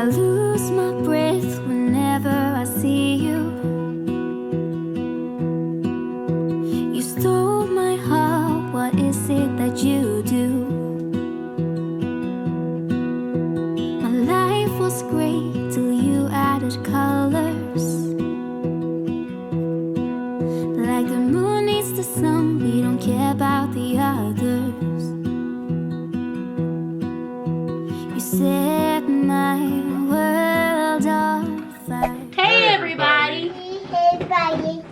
I lose my breath whenever I see you. You stole my heart, what is it that you do? My life was great till you added colors. Like the moon needs the sun, we don't care about the others. You set my world on fire. Hey everybody!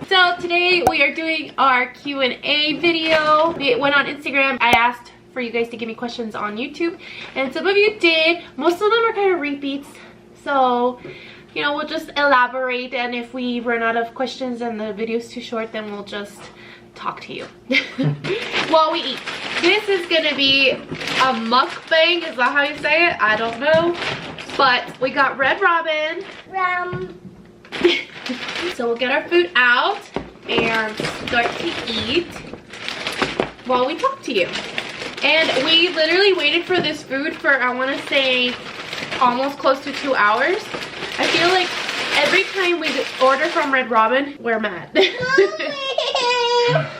So today we are doing our Q&A video. We went on Instagram. I asked for you guys to give me questions on YouTube, and some of you did. Most of them are kind of repeats, so you know, we'll just elaborate, and if we run out of questions and the video's too short, then we'll just talk to you while we eat. This is gonna be a mukbang, is that how you say it? I don't know, but we got Red Robin. So we'll get our food out and start to eat while we talk to you. And we literally waited for this food for, I want to say, almost close to 2 hours. I feel like every time we order from Red Robin, we're mad.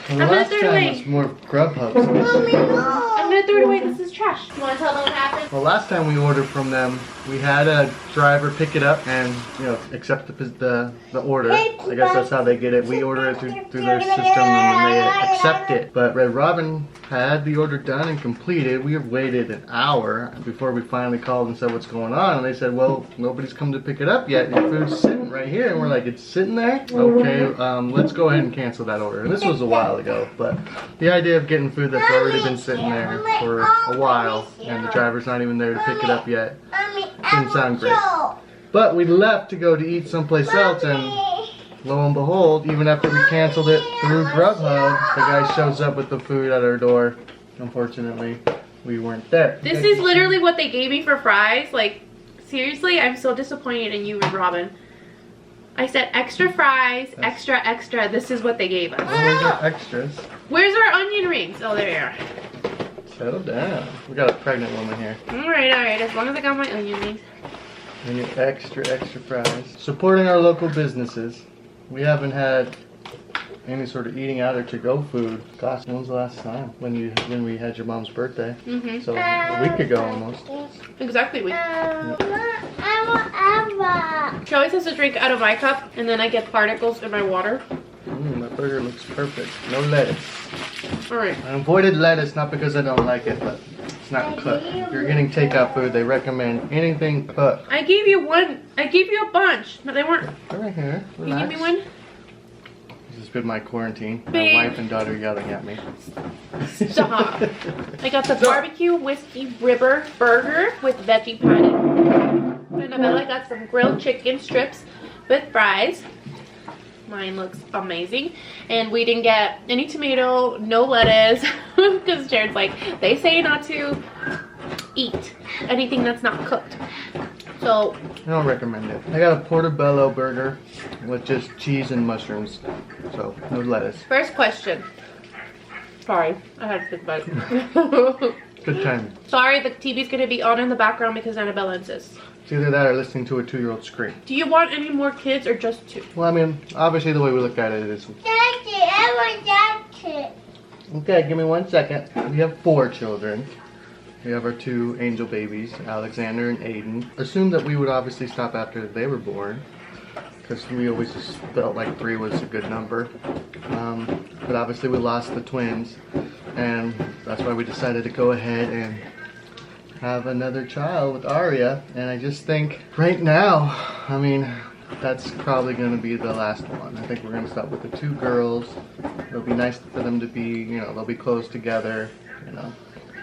I'm gonna throw it away. It's more Grubhub. I'm gonna throw it away. This is trash. You wanna tell them what happened? Well, last time we ordered from them, we had a driver pick it up and, you know, accept the order. I guess that's how they get it. We order it through their system and they accept it. But Red Robin had the order done and completed. We have waited an hour before we finally called and said what's going on. And they said, well, nobody's come to pick it up yet. Your food's sitting right here. And we're like, it's sitting there? Okay, let's go ahead and cancel that order. And this was a while ago. But the idea of getting food that's already been sitting there for a while and the driver's not even there to pick it up yet didn't sound great. But we left to go to eat someplace else, and lo and behold, even after we canceled it through Grubhub, the guy shows up with the food at our door. Unfortunately, we weren't there. This is literally what they gave me for fries. Like, seriously, I'm so disappointed in you, Red Robin. I said extra fries, extra. This is what they gave us. Where's our extras? Where's our onion rings? Oh, there they are. Settle down. We got a pregnant woman here. Alright, as long as I got my onion rings. And your extra fries. Supporting our local businesses. We haven't had any sort of eating out or to-go food. Gosh, when was the last time? When we had your mom's birthday. So a week ago almost. Exactly a week. She always has to drink out of my cup, and then I get particles in my water. That burger looks perfect. No lettuce. Alright. I avoided lettuce not because I don't like it, but it's not cooked. If you're getting takeout food, they recommend anything cooked. I gave you one. I gave you a bunch, but they weren't. They're right here. Relax. You give me one? This has been my quarantine. Babe. My wife and daughter yelling at me. Stop. I got the barbecue whiskey ribber burger with veggie patty. Annabella got some grilled chicken strips with fries. Mine looks amazing. And we didn't get any tomato, no lettuce, because Jared's like, they say not to eat anything that's not cooked. So I don't recommend it. I got a portobello burger with just cheese and mushrooms. So no lettuce. First question. Sorry, I had to think about it. Good time. Sorry, the TV's gonna be on in the background because Annabella insists. It's either that or listening to a 2-year-old scream. Do you want any more kids or just 2? Well, I mean, obviously the way we look at it is... Okay, give me 1 second. We have 4 children. We have our 2 angel babies, Alexander and Aiden. Assumed that we would obviously stop after they were born, because we always just felt like 3 was a good number. But obviously we lost the twins, and that's why we decided to go ahead and have another child with Aria. And I just think right now, I mean, that's probably going to be the last one. I think we're going to start with the 2 girls. It'll be nice for them to be, you know, they'll be close together, you know,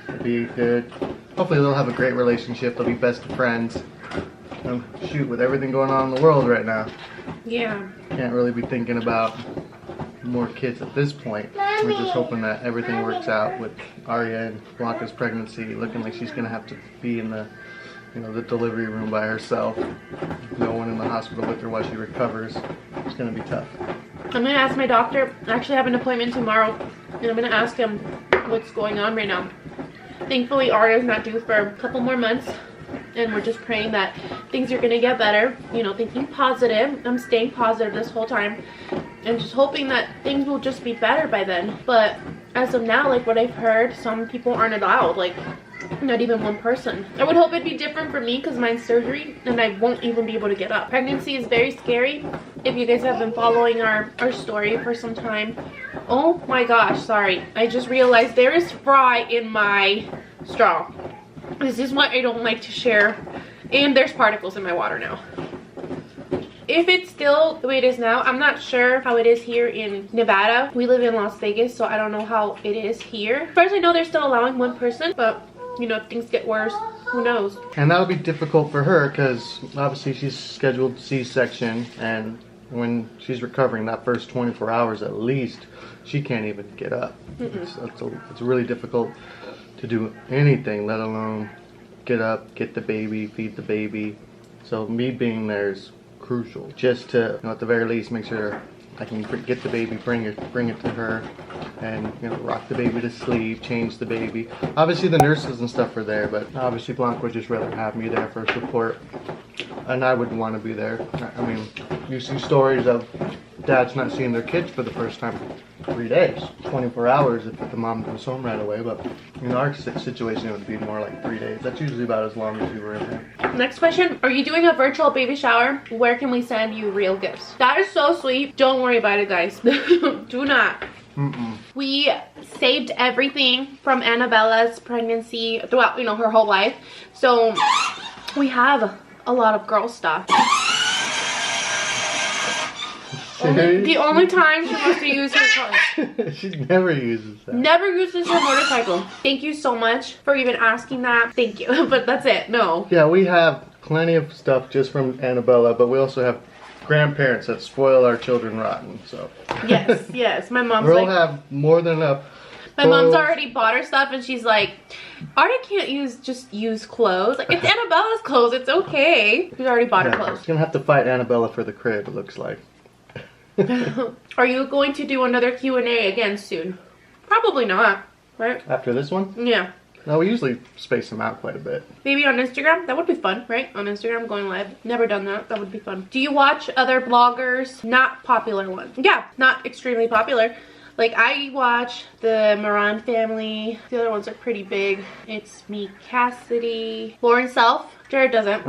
it'll be good. Hopefully they'll have a great relationship. They'll be best friends. Shoot, with everything going on in the world right now. Yeah. Can't really be thinking about more kids at this point. We're just hoping that everything works out with Aria and Blanca's pregnancy, looking like she's going to have to be in the, you know, the delivery room by herself. No one in the hospital with her while she recovers. It's going to be tough. I'm going to ask my doctor. I actually have an appointment tomorrow, and I'm going to ask him what's going on right now. Thankfully, Aria's not due for a couple more months, and we're just praying that things are gonna get better. You know, thinking positive. I'm staying positive this whole time. And just hoping that things will just be better by then. But as of now, like what I've heard, some people aren't allowed. Like, not even one person. I would hope it'd be different for me because mine's surgery and I won't even be able to get up. Pregnancy is very scary. If you guys have been following our story for some time. Oh my gosh, sorry. I just realized there is fry in my straw. This is what I don't like to share. And there's particles in my water now. If it's still the way it is now, I'm not sure how it is here in Nevada. We live in Las Vegas, so I don't know how it is here. As far as I know, they're still allowing one person, but you know, if things get worse, who knows? And that'll be difficult for her because obviously she's scheduled C-section, and when she's recovering that first 24 hours at least, she can't even get up. It's really difficult to do anything, let alone get up, get the baby, feed the baby. So me being there is crucial, just to, you know, at the very least make sure I can get the baby, bring it to her, and you know, rock the baby to sleep, change the baby. Obviously the nurses and stuff are there, but obviously Blanca would just rather have me there for support, and I wouldn't want to be there. I mean, you see stories of dads not seeing their kids for the first time for 3 days, 24 hours if the mom goes home right away. But in our situation, it would be more like 3 days. That's usually about as long as you were in there. Next question. Are you doing a virtual baby shower? Where can we send you real gifts? That is so sweet. Don't worry about it, guys. Do not. We saved everything from Annabella's pregnancy throughout, you know, her whole life. So we have a lot of girl stuff. The only time she wants to use her car. She never uses that. Never uses her motorcycle. Thank you so much for even asking that. Thank you. But that's it. No. Yeah, we have plenty of stuff just from Annabella, but we also have grandparents that spoil our children rotten. So yes, yes. My mom's we'll like, have more than enough. my mom's already bought her stuff, and she's like, Artie can't just use clothes. Like, it's Annabella's clothes. It's okay. She's already bought her clothes. She's gonna have to fight Annabella for the crib, it looks like. Are you going to do another Q&A again soon? Probably not, right? After this one? Yeah. No, we usually space them out quite a bit. Maybe on Instagram? That would be fun, right? On Instagram, going live. Never done that. That would be fun. Do you watch other bloggers? Not popular ones. Yeah, not extremely popular. Like, I watch the Moran family. The other ones are pretty big. It's me, Cassidy, Lauren Self. Jarod doesn't.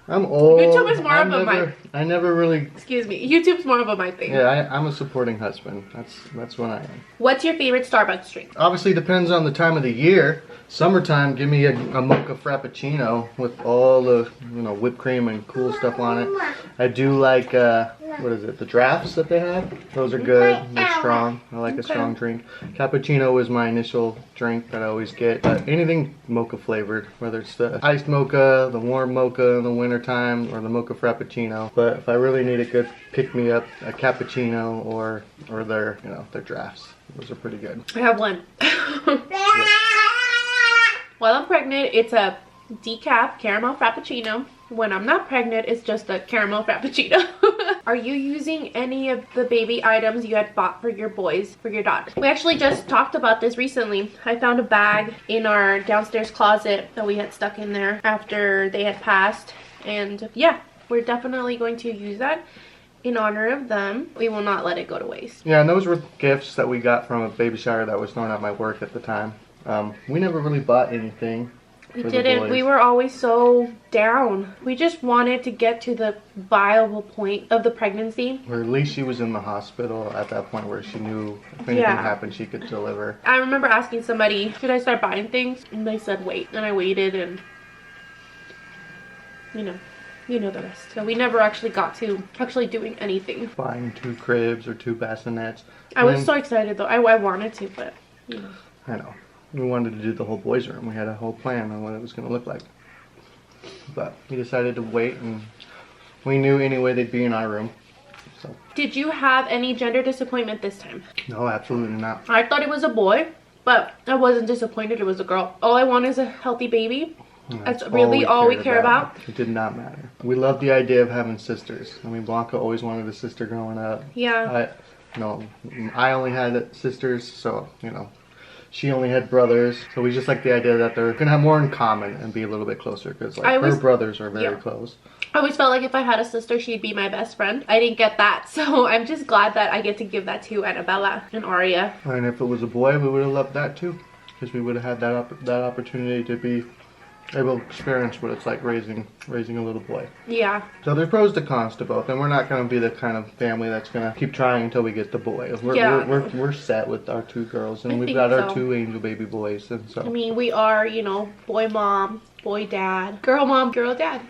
I'm old. YouTube is more of a my... I never really... Excuse me. YouTube's more of a my thing. Yeah, I'm a supporting husband. That's what I am. What's your favorite Starbucks drink? Obviously depends on the time of the year. Summertime, give me a mocha frappuccino with all the, you know, whipped cream and cool stuff on it. I do like, what is it, the drafts that they have? Those are good. They're strong. I like a strong drink. Cappuccino is my initial drink that I always get. Anything mocha flavored, whether it's the iced mocha, the warm mocha in the wintertime, or the mocha frappuccino. But if I really need a good pick-me-up, a cappuccino or their, you know, their drafts. Those are pretty good. I have one. While I'm pregnant, it's a decaf caramel frappuccino. When I'm not pregnant, it's just a caramel frappuccino. Are you using any of the baby items you had bought for your boys, for your daughter? We actually just talked about this recently. I found a bag in our downstairs closet that we had stuck in there after they had passed. And yeah, we're definitely going to use that in honor of them. We will not let it go to waste. Yeah, and those were gifts that we got from a baby shower that was thrown at my work at the time. We never really bought anything. We didn't. We were always so down. We just wanted to get to the viable point of the pregnancy. Or at least she was in the hospital at that point where she knew if anything happened, she could deliver. I remember asking somebody, should I start buying things? And they said wait. And I waited, and you know the rest. So we never actually got to actually doing anything. Buying 2 cribs or 2 bassinets. I was so excited though. I wanted to, but you know. I know. We wanted to do the whole boys' room. We had a whole plan on what it was going to look like. But we decided to wait, and we knew anyway they'd be in our room. So. Did you have any gender disappointment this time? No, absolutely not. I thought it was a boy, but I wasn't disappointed it was a girl. All I want is a healthy baby. That's really all we care about. It did not matter. We love the idea of having sisters. I mean, Blanca always wanted a sister growing up. Yeah. I only had sisters, so, you know. she only had brothers. So we just like the idea that they're gonna have more in common and be a little bit closer, because like her brothers are very close. I always felt like if I had a sister, she'd be my best friend. I didn't get that, so I'm just glad that I get to give that to Annabella and Aria. And if it was a boy, we would have loved that too, because we would have had that opportunity to be able to experience what it's like raising a little boy. Yeah. So there's pros to cons to both, and we're not going to be the kind of family that's going to keep trying until we get the boy. We're set with our 2 girls, and we've got our 2 angel baby boys, and so. I mean, we are, you know, boy mom, boy dad, girl mom, girl dad.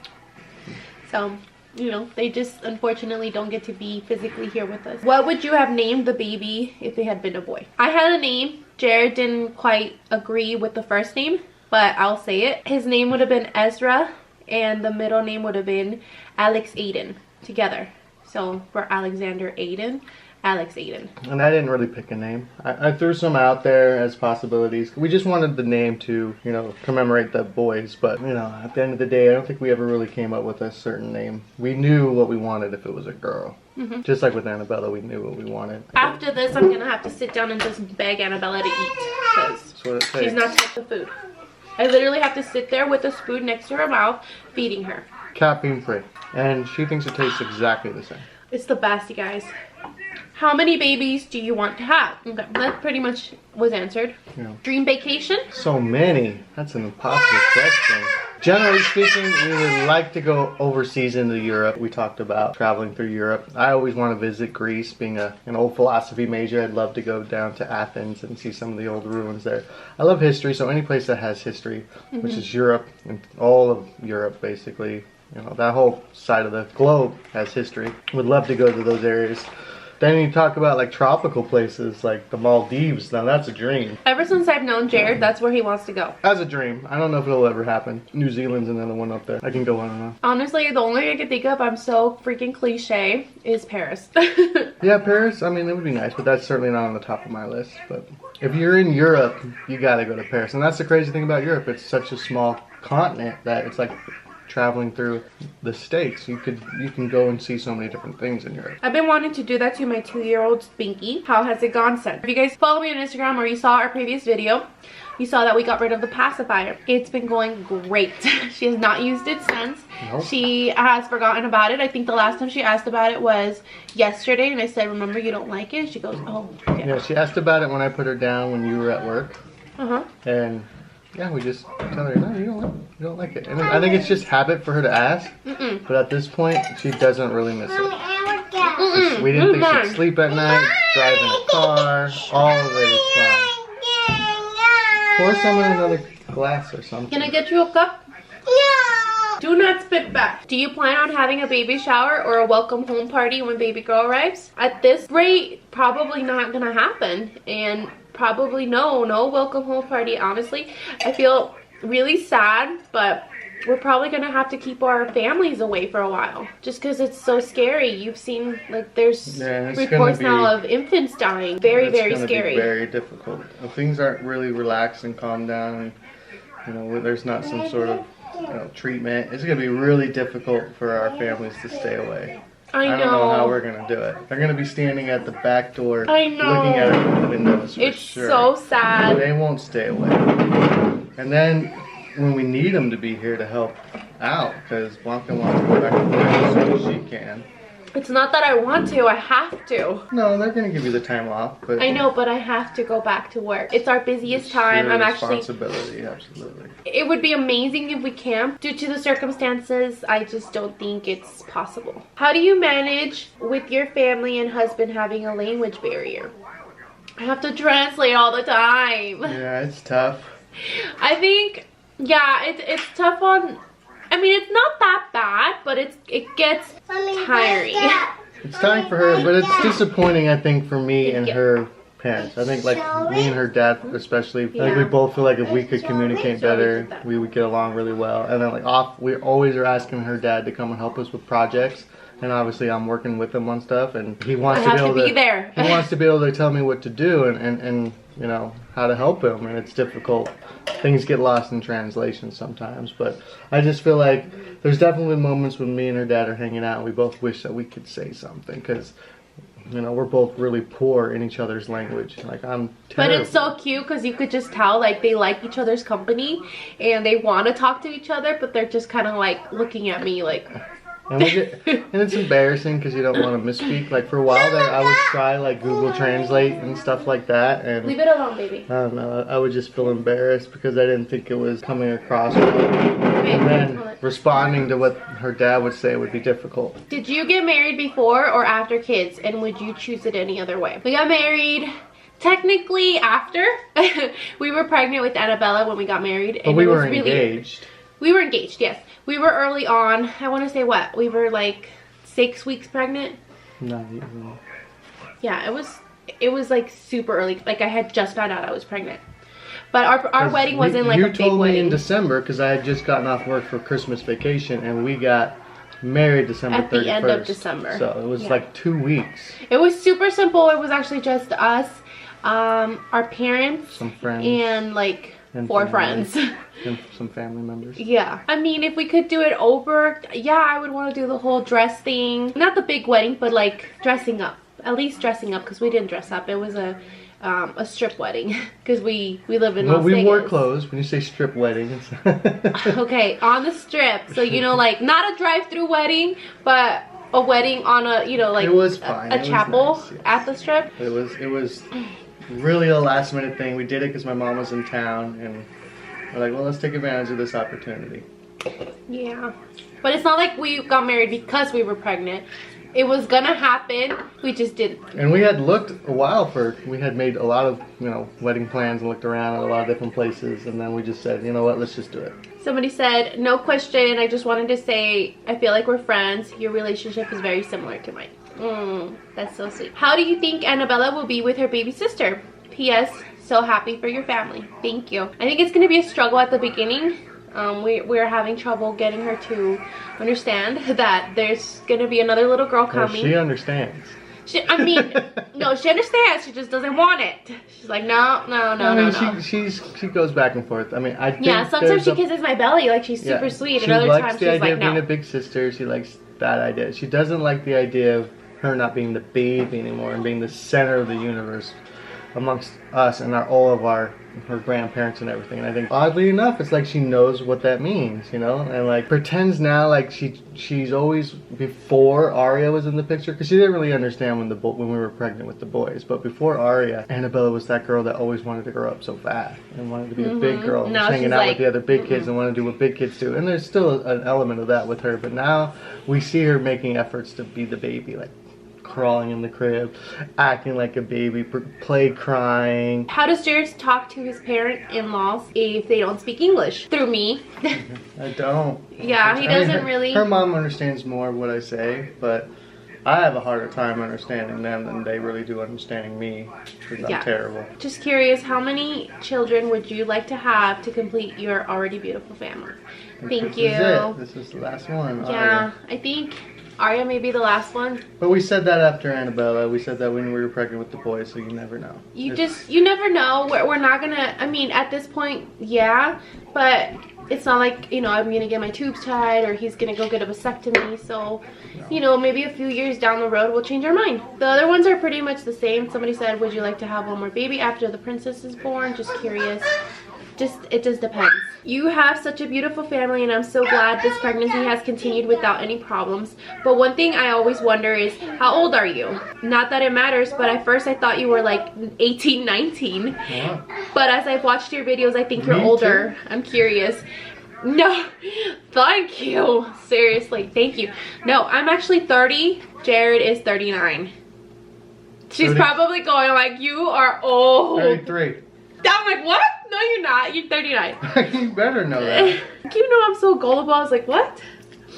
So, you know, they just unfortunately don't get to be physically here with us. What would you have named the baby if it had been a boy? I had a name. Jarod didn't quite agree with the first name, but I'll say it. His name would have been Ezra, and the middle name would have been Alex Aiden together. So for Alexander Aiden, Alex Aiden. And I didn't really pick a name. I threw some out there as possibilities. We just wanted the name to, you know, commemorate the boys. But, you know, at the end of the day, I don't think we ever really came up with a certain name. We knew what we wanted if it was a girl. Mm-hmm. Just like with Annabella, we knew what we wanted. After this, I'm going to have to sit down and just beg Annabella to eat, because she's not touched the food. I literally have to sit there with a spoon next to her mouth, feeding her. Caffeine free. And she thinks it tastes exactly the same. It's the best, you guys. How many babies do you want to have? Okay, that pretty much was answered. Yeah. Dream vacation? So many. That's an impossible question. Generally speaking, we would like to go overseas into Europe. We talked about traveling through Europe. I always want to visit Greece. Being an old philosophy major, I'd love to go down to Athens and see some of the old ruins there. I love history, so any place that has history, which is Europe, and all of Europe basically, you know, that whole side of the globe has history. Would love to go to those areas. Then you talk about like tropical places like the Maldives. Now that's a dream. Ever since I've known Jarod, that's where he wants to go. As a dream. I don't know if it'll ever happen. New Zealand's another one up there. I can go on and on. Honestly, the only thing I can think of, I'm so freaking cliche, is Paris. Yeah, Paris. I mean, it would be nice, but that's certainly not on the top of my list. But if you're in Europe, you gotta go to Paris. And that's the crazy thing about Europe. It's such a small continent that it's like traveling through the states. You can go and see so many different things in Europe. I've been wanting to do that to my 2-year-old Spinky. How has it gone since? If you guys follow me on Instagram or you saw our previous video, you saw that we got rid of the pacifier. It's been going great. She has not used it since. Nope. She has forgotten about it. I think the last time she asked about it was yesterday, and I said, remember, you don't like it? She goes, oh, yeah. Yeah, she asked about it when I put her down when you were at work. And yeah, we just tell her, no, you don't like it. And I think it's just habit for her to ask. But at this point, she doesn't really miss it. We didn't think she'd sleep at night, drive in a car, all of it is fine. Pour some in another glass or something. Can I get you a cup? No! Do not spit back. Do you plan on having a baby shower or a welcome home party when baby girl arrives? At this rate, probably not gonna happen. And probably no welcome home party, honestly. I feel really sad, but we're probably gonna have to keep our families away for a while, just because it's so scary. You've seen, like, there's reports now of infants dying. Very scary. Be very difficult. If things aren't really relaxed and calmed down, you know, there's not some sort of, you know, treatment, it's gonna be really difficult for our families to stay away. I don't know how we're gonna do it. They're gonna be standing at the back door looking at it from the windows for sure. It's so sad. They won't stay away. And then when we need them to be here to help out, because Blanca wants to go back to work as soon as she can. It's not that I want to, I have to. No, they're gonna give you the time off, but I know, but I have to go back to work. It's our busiest time. I'm actually responsibility, absolutely. It would be amazing if we camp. Due to the circumstances, I just don't think it's possible. How do you manage with your family and husband having a language barrier? I have to translate all the time. Yeah, it's tough. I think, yeah, it's tough on. I mean, it's not that bad, but it gets tiring. It's tiring for her, but it's disappointing, I think, for me and her parents. I think, like, me and her dad especially, like, we both feel like if we could communicate better, we would get along really well. And then, like, we always are asking her dad to come and help us with projects. And obviously I'm working with him on stuff, and he wants to be able to there. He wants to be able to tell me what to do and you know, how to help him, and it's difficult. Things get lost in translation sometimes, but I just feel like there's definitely moments when me and her dad are hanging out and we both wish that we could say something, because you know, we're both really poor in each other's language. Like, I'm terrible. But it's so cute because you could just tell, like, they like each other's company and they want to talk to each other, but they're just kind of like looking at me like. And it's embarrassing because you don't want to misspeak. Like, for a while there, I would try like Google Translate and stuff like that, and leave it alone, baby. I don't know, I would just feel embarrassed because I didn't think it was coming across well. And then responding to what her dad would say would be difficult. Did you get married before or after kids, and would you choose it any other way? We got married technically after. We were pregnant with Annabella when we got married, and but we were engaged. We were engaged, yes. We were early on. I want to say what? We were like 6 weeks pregnant. Not even. Yeah, it was like super early. Like I had just found out I was pregnant. But our wedding wasn't like a big wedding. You told me in December because I had just gotten off work for Christmas vacation, and we got married December 31st. At the end of December. So it was like 2 weeks. It was super simple. It was actually just us, our parents, some friends, and like 4 friends. And some family members. Yeah. I mean, if we could do it over, yeah, I would want to do the whole dress thing. Not the big wedding, but like dressing up. At least dressing up, because we didn't dress up. It was a strip wedding because we live in Las Vegas. We wore clothes. When you say strip wedding, okay, on the strip. So you know, like not a drive-through wedding, but a wedding on a, you know, like it was fine. A chapel nice, yes. at the strip. It was really a last minute thing. We did it because my mom was in town, and we're like, well, let's take advantage of this opportunity. Yeah, but it's not like we got married because we were pregnant. It was gonna happen, we just didn't. And we had looked a while we had made a lot of, you know, wedding plans and looked around at a lot of different places, and then we just said, you know what, let's just do it. Somebody said, no question, I just wanted to say, I feel like we're friends. Your relationship is very similar to mine. That's so sweet. How do you think Annabella will be with her baby sister? P.S. So happy for your family. Thank you. I think it's gonna be a struggle at the beginning. We're having trouble getting her to understand that there's gonna be another little girl coming. Well, she understands. I mean, no, she understands. She just doesn't want it. She's like, no. She goes back and forth. I mean, I think sometimes she kisses my belly, like she's super sweet, and other times she's like, no. She likes the idea of being a big sister. She likes that idea. She doesn't like the idea of her not being the baby anymore and being the center of the universe amongst us and all of her grandparents and everything. And I think oddly enough, it's like she knows what that means, you know, and like pretends now like she's always, before Aria was in the picture, because she didn't really understand when we were pregnant with the boys, but before Aria, Annabella was that girl that always wanted to grow up so fast and wanted to be a big girl, and hanging out with the other big kids and wanted to do what big kids do. And there's still an element of that with her, but now we see her making efforts to be the baby, like crawling in the crib, acting like a baby, play crying. How does Jarod talk to his parent-in-laws if they don't speak English? Through me. I don't. Yeah, he doesn't really. Her mom understands more of what I say, but I have a harder time understanding them than they really do understanding me, because I'm terrible. Just curious, how many children would you like to have to complete your already beautiful family? Thank you. This is the last one. Yeah, I think Aria may be the last one. But we said that after Annabella. We said that when we were pregnant with the boys, so you never know. You never know. We're not gonna, I mean, at this point, yeah, but it's not like, you know, I'm gonna get my tubes tied or he's gonna go get a vasectomy. So, you know, maybe a few years down the road we'll change our mind. The other ones are pretty much the same. Somebody said, would you like to have one more baby after the princess is born? Just curious. It just depends. You have such a beautiful family, and I'm so glad this pregnancy has continued without any problems. But one thing I always wonder is, how old are you? Not that it matters, but at first I thought you were like 18, 19. Yeah. But as I've watched your videos, I think you're older. Too. I'm curious. No, thank you. Seriously, thank you. No, I'm actually 30. Jarod is 39. She's 30. Probably going like, you are old. 33. I'm like, what? No, you're not. You're 39. You better know that. You know I'm so gullible. I was like, what?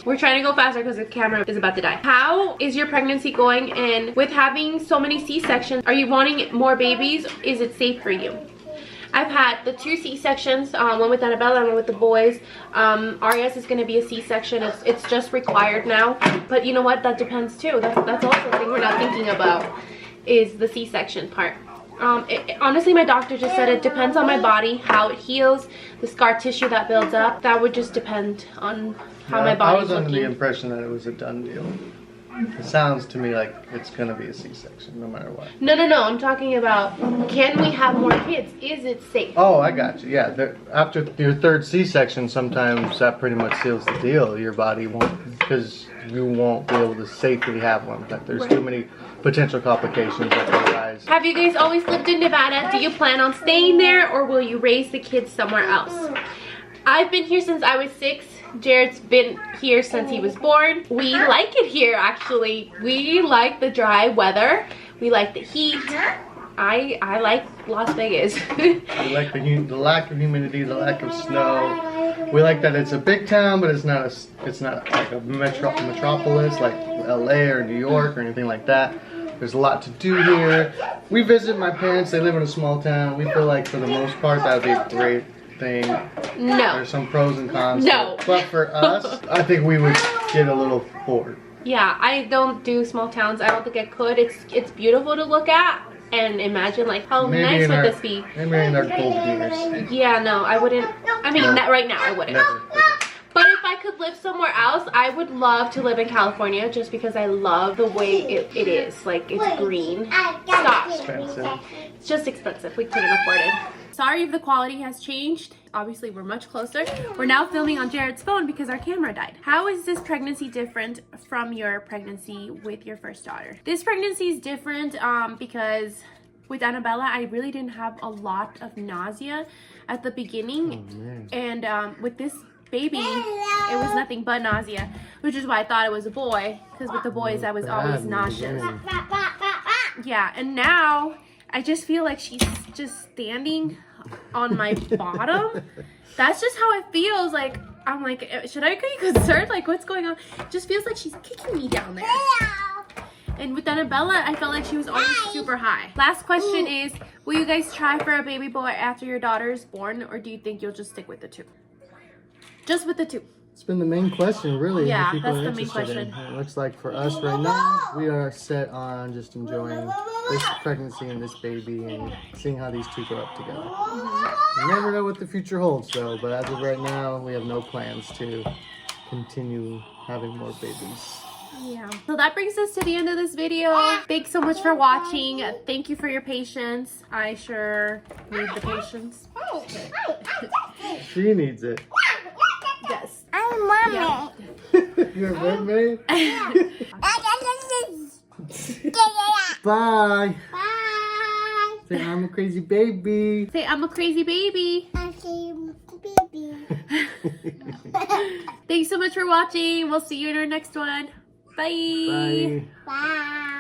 We're trying to go faster because the camera is about to die. How is your pregnancy going? And with having so many C-sections, are you wanting more babies? Is it safe for you? I've had the 2 C-sections, one with Annabella and one with the boys. Aria's is going to be a C-section. It's just required now. But you know what? That depends too. That's also the thing we're not thinking about, is the C-section part. Honestly, my doctor just said it depends on my body, how it heals, the scar tissue that builds up. That would just depend on how my body's looking. I was under the impression that it was a done deal. It sounds to me like it's gonna be a C-section no matter what. No. I'm talking about, can we have more kids? Is it safe? Oh, I got you. Yeah, after your third C-section, sometimes that pretty much seals the deal. Your body won't, because you won't be able to safely have one. Like, there's too many potential complications that can arise. Have you guys always lived in Nevada? Do you plan on staying there, or will you raise the kids somewhere else? I've been here since I was 6. Jared's been here since he was born. We like it here, actually. We like the dry weather. We like the heat. I like Las Vegas. We like the lack of humidity, the lack of snow. We like that it's a big town, but it's not like a metropolis like LA or New York or anything like that. There's a lot to do here. We visit my parents. They live in a small town. We feel like for the most part that would be a great thing. No. There's some pros and cons. No. But for us, I think we would get a little bored. Yeah, I don't do small towns. I don't think I could. It's beautiful to look at and imagine, like, how nice would this be? Maybe in our golden years. Yeah, no, I wouldn't. I mean, not right now, I wouldn't. Never. But if I could live somewhere else, I would love to live in California just because I love the way it is. Like, it's green. Stop. Expensive. It's just expensive. We couldn't afford it. Sorry if the quality has changed. Obviously, we're much closer. We're now filming on Jared's phone because our camera died. How is this pregnancy different from your pregnancy with your first daughter? This pregnancy is different because with Annabella, I really didn't have a lot of nausea at the beginning. And with this baby, it was nothing but nausea, which is why I thought it was a boy, because with the boys, I was always nauseous. Yeah, and now I just feel like she's just standing on my bottom. That's just how it feels. Like, I'm like, should I be concerned? Like, what's going on? It just feels like she's kicking me down there. And with Annabella, I felt like she was always super high. Last question is, will you guys try for a baby boy after your daughter is born, or do you think you'll just stick with the 2? Just with the 2. It's been the main question, really. Yeah, People that's are the main interested in. question. It looks like for us right now, we are set on just enjoying this pregnancy and this baby and seeing how these 2 grow up together. You never know what the future holds, though, but as of right now, we have no plans to continue having more babies. Yeah. So that brings us to the end of this video. Thanks so much for watching. Thank you for your patience. I sure need the patience. She needs it. Yes. I'm mommy. Yeah. You're a mermaid? Bye. Bye. Say, I'm a crazy baby. Say, I'm a crazy baby. I see baby. Thanks so much for watching. We'll see you in our next one. Bye. Bye. Bye.